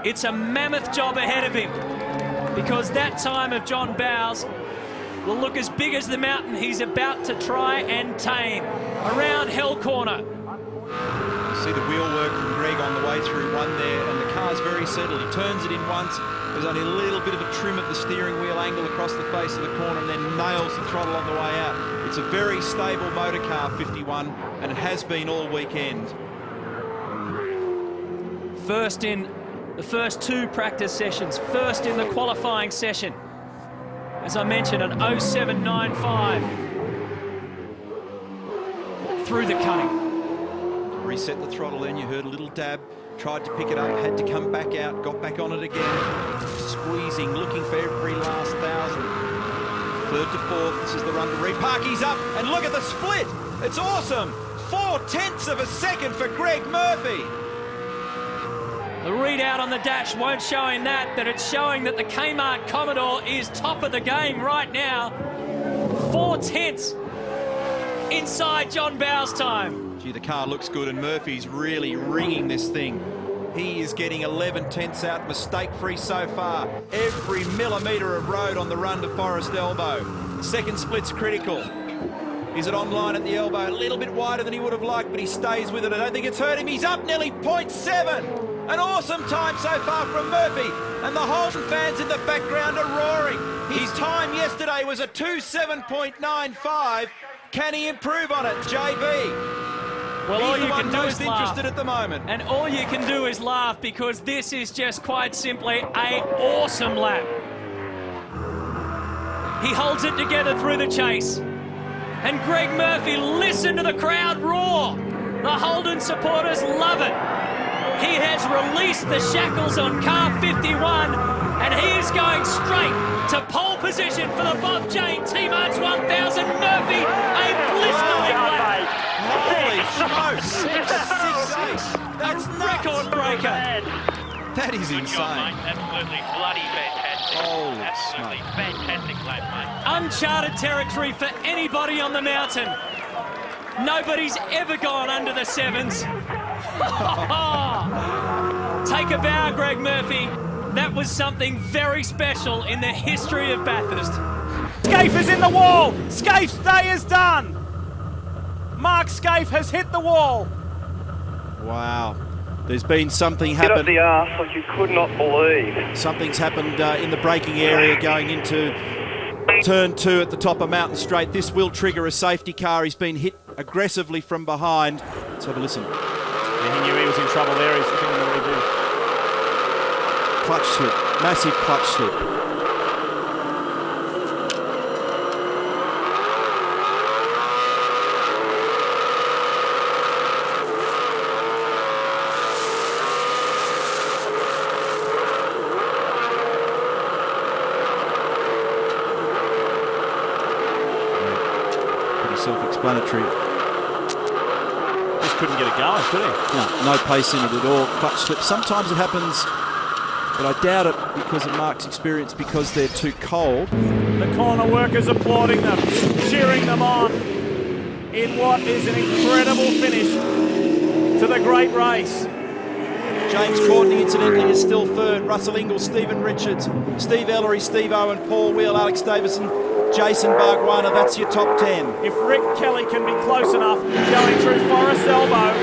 It's a mammoth job ahead of him, because that time of John Bowes will look as big as the mountain he's about to try and tame. Around Hell Corner. See the wheel work from Greg on the way through one there, and the car's very settled. He turns it in once. There's only a little bit of a trim at the steering wheel angle across the face of the corner, and then nails the throttle on the way out. It's a very stable motor car, 51, and it has been all weekend. First in the first 2 practice sessions, first in the qualifying session. As I mentioned, an 07.95 through the cutting. Reset the throttle then, you heard a little dab, tried to pick it up, had to come back out, got back on it again, squeezing, looking for every last thousand. 3rd to 4th, this is the run to repark, he's up, and look at the split, it's awesome! 0.4 of a second for Greg Murphy. The readout on the dash won't show him that, but it's showing that the Kmart Commodore is top of the game right now. 0.4 inside John Bowes' time. Gee, the car looks good, and Murphy's really ringing this thing. He is getting 11/10 out, mistake-free so far. Every millimetre of road on the run to Forest Elbow. The second split's critical. Is it online at the elbow? A little bit wider than he would have liked, but he stays with it. I don't think it's hurt him. He's up nearly 0.7. An awesome time so far from Murphy. And the Holden fans in the background are roaring. His time yesterday was a 2:7.95. Can he improve on it, JB? Well, all you can do is laugh. Interested at the moment. And all you can do is laugh, because this is just quite simply an awesome lap. He holds it together through the chase. And Greg Murphy, listen to the crowd roar. The Holden supporters love it. He has released the shackles on car 51, and he is going straight to pole position for the Bob Jane T-Marts 1000. Murphy, a blistering lap. Holy smokes! 6.68. That's Record breaker. That is Good insane. job, mate. Absolutely bloody fantastic. Holy Absolutely smoke. fantastic lap, mate. Uncharted territory for anybody on the mountain. Nobody's ever gone under the 7s. Take a bow, Greg Murphy. That was something very special in the history of Bathurst. Scaife is in the wall. Scaife's day is done. Mark Scaife has hit the wall. Wow. There's been something Hit up happen. the arse like you could not believe. Something's happened in the braking area going into turn 2 at the top of Mountain Straight. This will trigger a safety car. He's been hit aggressively from behind. Let's have a listen. Yeah, he knew he was in trouble there. He's looking at what he did. Clutch slip. Massive clutch slip. Self-explanatory. Just couldn't get it going, could he? No pace in it at all. Clutch slip. Sometimes it happens, but I doubt it because of Mark's experience, because they're too cold. The corner workers applauding them, cheering them on in what is an incredible finish to the great race. James Courtney, incidentally, is still 3rd. Russell Ingles, Stephen Richards, Steve Ellery, Steve Owen, Paul Wheel, Alex Davison, Jason Bargwana. That's your top 10. If Rick Kelly can be close enough going through Forest Elbow,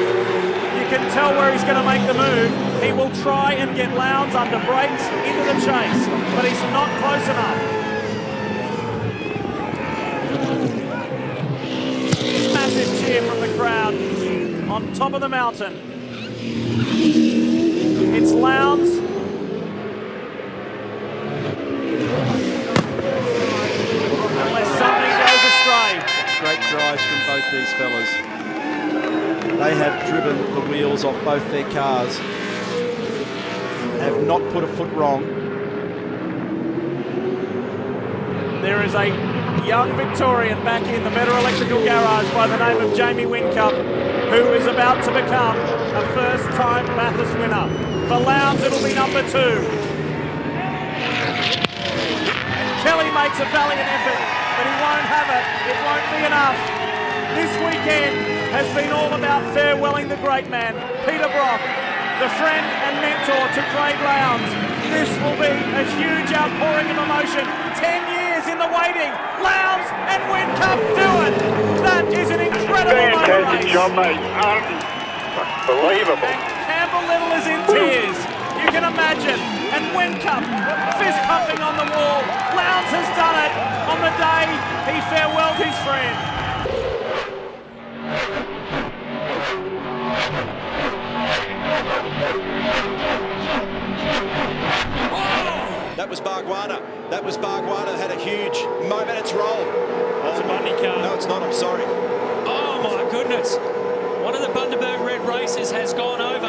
you can tell where he's going to make the move. He will try and get Lowndes under brakes into the chase, but he's not close enough. Massive cheer from the crowd on top of the mountain. It's Lowndes. Unless something goes astray. Great drives from both these fellas. They have driven the wheels off both their cars. Have not put a foot wrong. There is a young Victorian back in the Better Electrical Garage by the name of Jamie Whincup, who is about to become a first-time Bathurst winner. For Lowndes, it'll be number 2. And Kelly makes a valiant effort, but he won't have it. It won't be enough. This weekend has been all about farewelling the great man, Peter Brock. the friend and mentor to Craig Lowndes. This will be a huge outpouring of emotion. 10 years in the waiting. Lowndes and Whincup do it. That is an incredible motor race. Fantastic job, mate. Unbelievable. And Campbell Little is in tears. You can imagine. And Whincup, fist pumping on the wall. Lowndes has done it on the day he farewelled his friend. That was Bargwanna. That was Bargwanna. Had a huge moment. It's rolled. That's a Bundy car. No, it's not. I'm sorry. Oh my goodness. One of the Bundaberg Red races has gone over.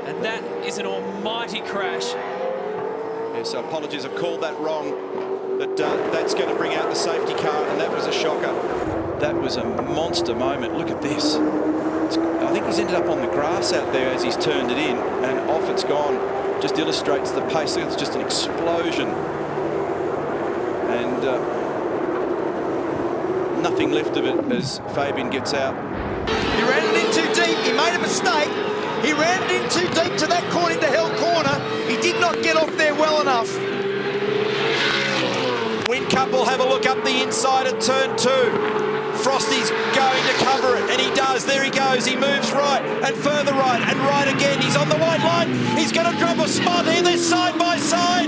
And that is an almighty crash. Yes, apologies. I've called that wrong. But that's going to bring out the safety car, and that was a shocker. That was a monster moment. Look at this. I think he's ended up on the grass out there as he's turned it in, and off it's gone. Just illustrates the pace. It's just an explosion. And nothing left of it as Fabian gets out. He ran it in too deep. He made a mistake. He ran it in too deep to that corner, into Hell Corner. He did not get off there well enough. Whincup will have a look up the inside at turn 2. Frosty's going to cover it, and he does. There he goes. He moves right and further right and right again. He's on the white line. He's going to drop a spot here. They're side by side.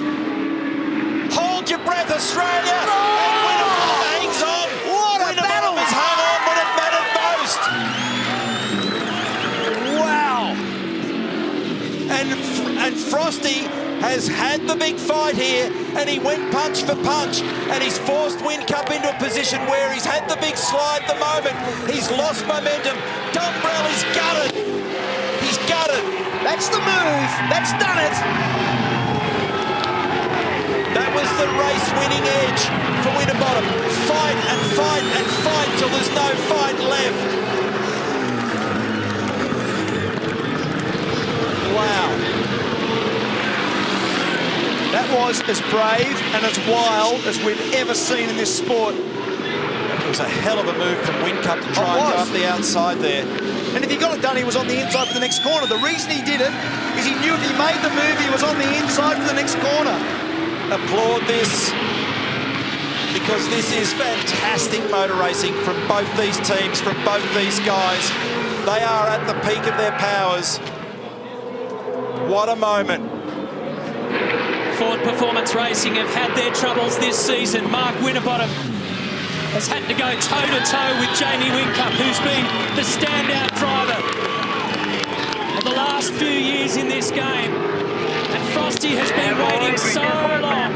Hold your breath, Australia. Oh! And Winnerbottom hangs on. What a battle! Winnerbottom has hung on when it mattered most. Wow. And Frosty has had the big fight here, and he went punch for punch, and he's forced Whincup into a position where he's had the big slide at the moment. He's lost momentum. Dumbrell is gutted. He's gutted. That's the move. That's done it. That was the race-winning edge for Winterbottom. Fight and fight and fight till there's no fight left. Wow. That was as brave and as wild as we've ever seen in this sport. It was a hell of a move from Whincup to try and go up the outside there. And if he got it done, he was on the inside for the next corner. The reason he did it is he knew if he made the move, he was on the inside for the next corner. Applaud this, because this is fantastic motor racing from both these teams, from both these guys. They are at the peak of their powers. What a moment. Ford Performance Racing have had their troubles this season. Mark Winterbottom has had to go toe-to-toe with Jamie Whincup, who's been the standout driver of the last few years in this game. And Frosty has been waiting so long.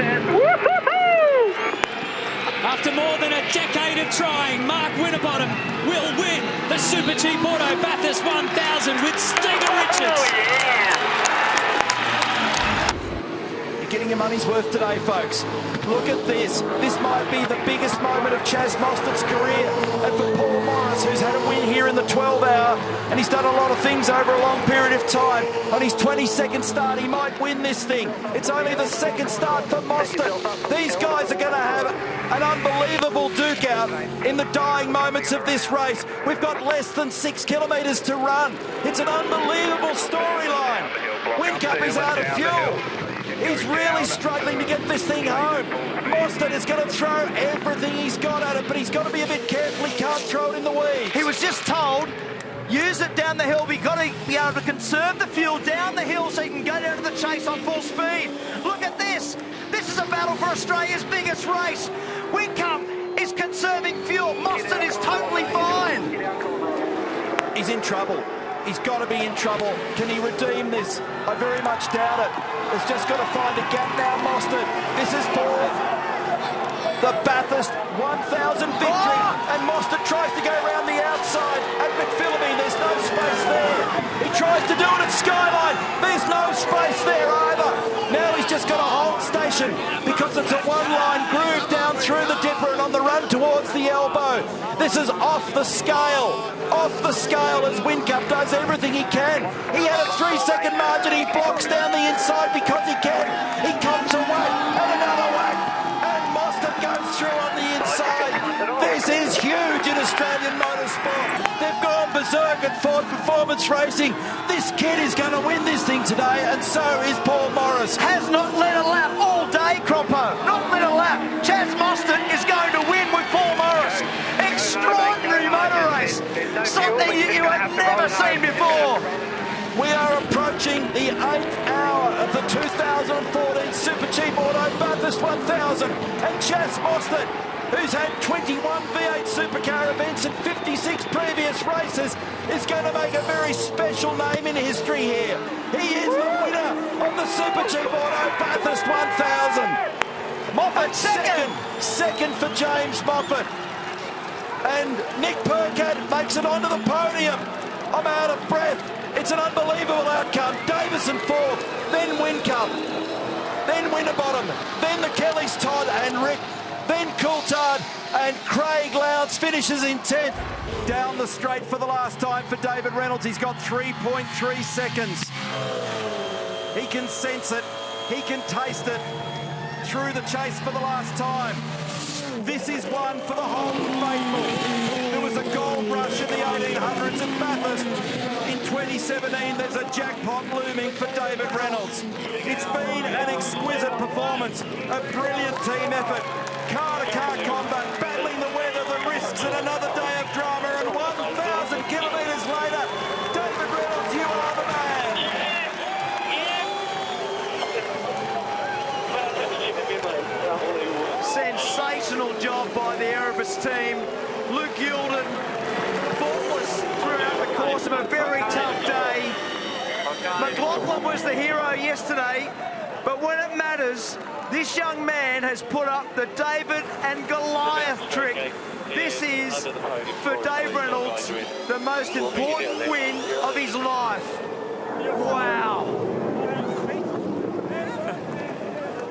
After more than a decade of trying, Mark Winterbottom will win the Supercheap Auto Bathurst 1000 with Steger Richards. Getting your money's worth today, folks. Look at this. This might be the biggest moment of Chaz Mostert's career. And for Paul Morris, who's had a win here in the 12 hour, and he's done a lot of things over a long period of time. On his 22nd start, he might win this thing. It's only the second start for Mostert. These guys are going to have an unbelievable duke out in the dying moments of this race. We've got less than 6 kilometres to run. It's an unbelievable storyline. Whincup is out of fuel. He's really struggling to get this thing home. Mostert is going to throw everything he's got at it, but he's got to be a bit careful. He can't throw it in the weeds. He was just told, use it down the hill. We've got to be able to conserve the fuel down the hill so he can go down to the chase on full speed. Look at this. This is a battle for Australia's biggest race. Whincup is conserving fuel. Mostert is totally fine. He's in trouble. He's got to be in trouble. Can he redeem this? I very much doubt it. He's just got to find a gap now, Mostert. This is for the Bathurst 1000 victory. And Mostert tries to go around the outside at McPhillamy. There's no space there. He tries to do it at Skyline. There's no space there either. Now he's just got to hold station because it's a one-line groove down through the dipper and on the run towards the elbow. This is off the scale. Off the scale as Whincup does everything he can. He had a 3-second margin. He blocks down the inside because he can. He comes away and another whack. And Mostert goes through on the inside. This is huge in Australian motorsport. They've gone circuit for performance racing. This kid is going to win this thing today, and so is Paul Morris. Has not led a lap all day, Croppo. Not led a lap. Chaz Mostert is going to win with Paul Morris. Extraordinary motor race. Something you have never seen before. We are approaching the 8th hour of the 2014 Supercheap Auto Bathurst 1000, and Chaz Mostert, who's had 21 V8 supercar events and 56 previous races, is going to make a very special name in history here. He is the winner of the Supercheap Auto Bathurst 1000. Moffat second. Second for James Moffat. And Nick Percat makes it onto the podium. I'm out of breath. It's an unbelievable outcome. Davison fourth, then Whincup, then Winterbottom, then the Kellys, Todd and Rick, then Coulthard, and Craig Lowndes finishes in 10th. Down the straight for the last time for David Reynolds. He's got 3.3 seconds. He can sense it. He can taste it. Through the chase for the last time. This is one for the Holden faithful. There was a gold rush in the 1800s at Bathurst. In 2017, there's a jackpot looming for David Reynolds. It's been an exquisite performance, a brilliant team effort, car-to-car combat, battling the weather, the risks, and another day of drama. And 1,000 kilometres later, David Reynolds, you are the man. Sensational job by the Erebus team. Luke Youlden, faultless throughout the course of a very tough day. McLaughlin was the hero yesterday, but when it matters, this young man has put up the David and Goliath trick. This is, for Dave Reynolds, the most important win of his life. Wow.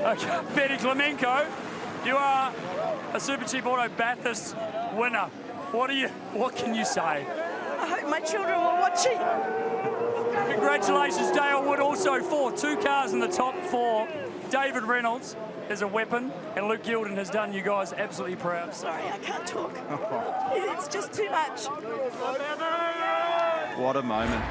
Okay, Betty Clemenco, you are a Supercheap Auto Bathurst winner. What can you say? I hope my children were watching. Congratulations, Dale Wood, also for 2 cars in the top 4. David Reynolds is a weapon, and Luke Youlden has done you guys absolutely proud. Sorry, I can't talk. It's just too much. What a moment.